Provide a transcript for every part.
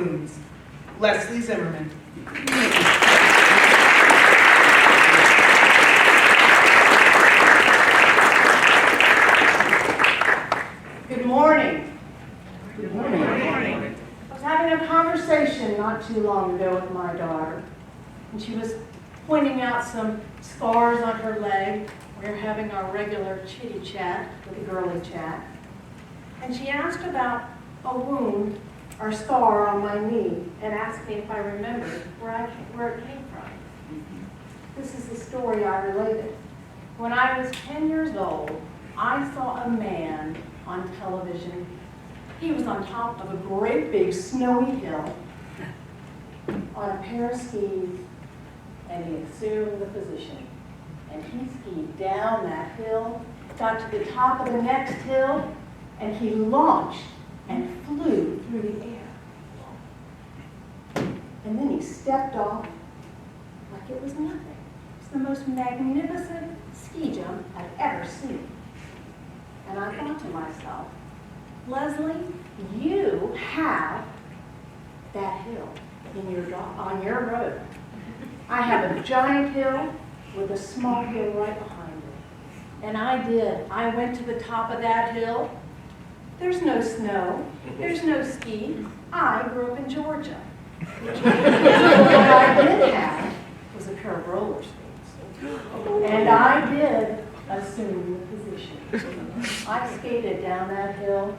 wounds. Leslie Zimmerman. Good morning. Good morning. Good morning. I was having a conversation not too long ago with my daughter, and she was pointing out some scars on her leg. We were having our regular chitty chat with a girly chat, and she asked about a wound or scar on my knee and asked me if I remembered where it came from. This is the story I related. When I was 10 years old, I saw a man on television. He was on top of a great big snowy hill on a pair of skis, and he assumed the position. And he skied down that hill, got to the top of the next hill, and he launched and flew through the air. And then he stepped off like it was nothing. It's the most magnificent ski jump I've ever seen. And I thought to myself, Leslie, you have that hill on your road. I have a giant hill with a small hill right behind it. And I did. I went to the top of that hill. There's no snow. There's no skis. I grew up in Georgia. What I did have was a pair of roller skates. And I did assume the position. I skated down that hill,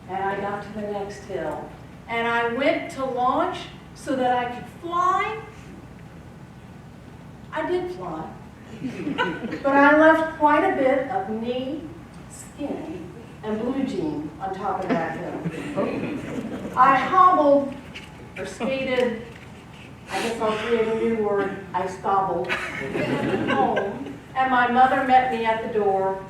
and I got to the next hill. And I went to launch so that I could fly. I did fly. But I left quite a bit of knee, skin, and blue jean on top of that hill. I hobbled or skated, I guess I'll create a new word, I scobbled home. And my mother met me at the door.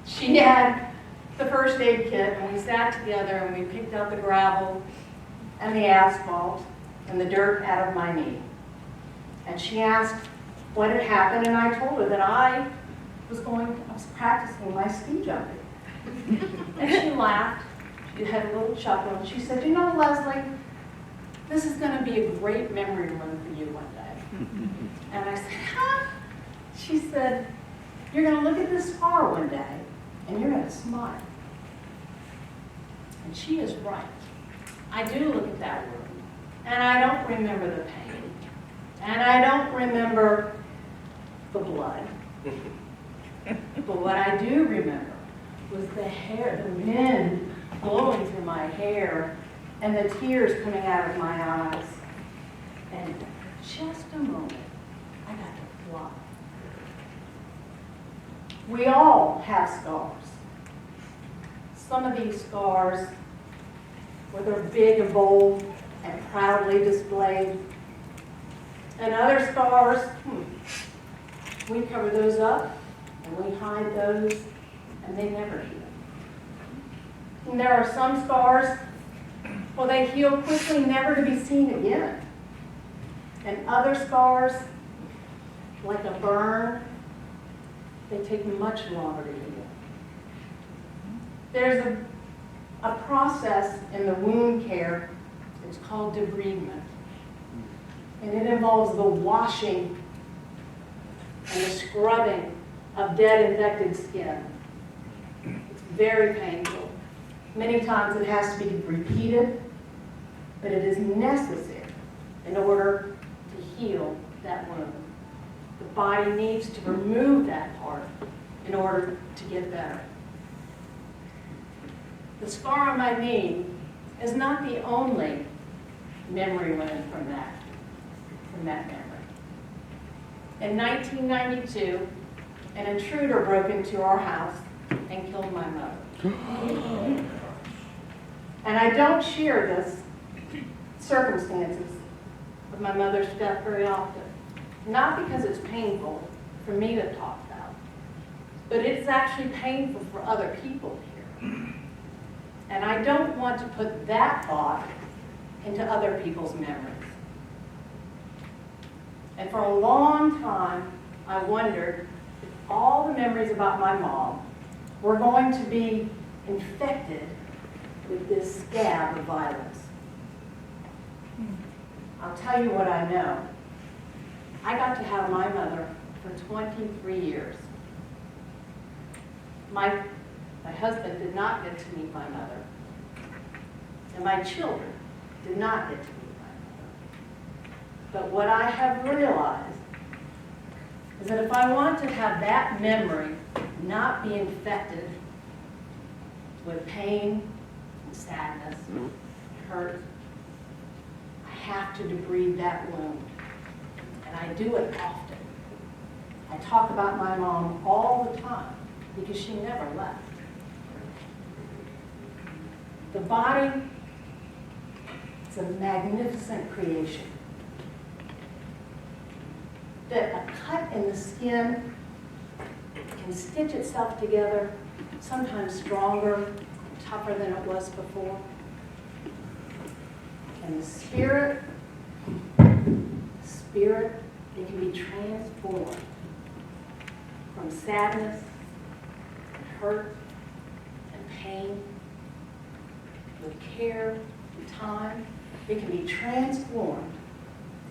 She had the first aid kit, and we sat together and we picked out the gravel and the asphalt and the dirt out of my knee. And she asked what had happened, and I told her that I was practicing my ski jumping. And she laughed. She had a little chuckle, and she said, you know, Leslie, this is going to be a great memory run for you one day. And I said, huh? She said, you're going to look at this scar one day, and you're going to smile. And she is right. I do look at that wound, and I don't remember the pain, and I don't remember the blood. But what I do remember was the hair, the wind blowing through my hair, and the tears coming out of my eyes. And just a moment, I got to fly. We all have scars. Some of these scars, where they're big and bold and proudly displayed. And other scars, we cover those up and we hide those, and they never heal. And there are some scars, well, they heal quickly, never to be seen again. And other scars, like a burn, they take much longer to heal. There's a process in the wound care, it's called debridement. And it involves the washing and the scrubbing of dead infected skin. It's very painful. Many times it has to be repeated, but it is necessary in order to heal that wound. The body needs to remove that part in order to get better. The scar on my knee is not the only memory wound from that memory. In 1992, an intruder broke into our house and killed my mother. And I don't share this circumstances of my mother's death very often. Not because it's painful for me to talk about, but it's actually painful for other people here. And I don't want to put that thought into other people's memories. And for a long time, I wondered if all the memories about my mom were going to be infected with this scab of violence. I'll tell you what I know. I got to have my mother for 23 years. My husband did not get to meet my mother, and my children did not get to meet my mother. But what I have realized is that if I want to have that memory not be infected with pain and sadness and hurt, I have to debride that wound. And I do it often. I talk about my mom all the time because she never left. The body is a magnificent creation. That a cut in the skin can stitch itself together, sometimes stronger and tougher than it was before. And the spirit, it can be transformed from sadness and hurt and pain. With care and time, it can be transformed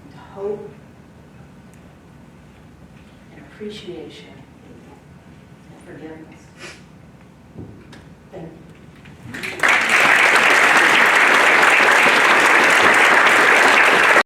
into hope and appreciation and forgiveness.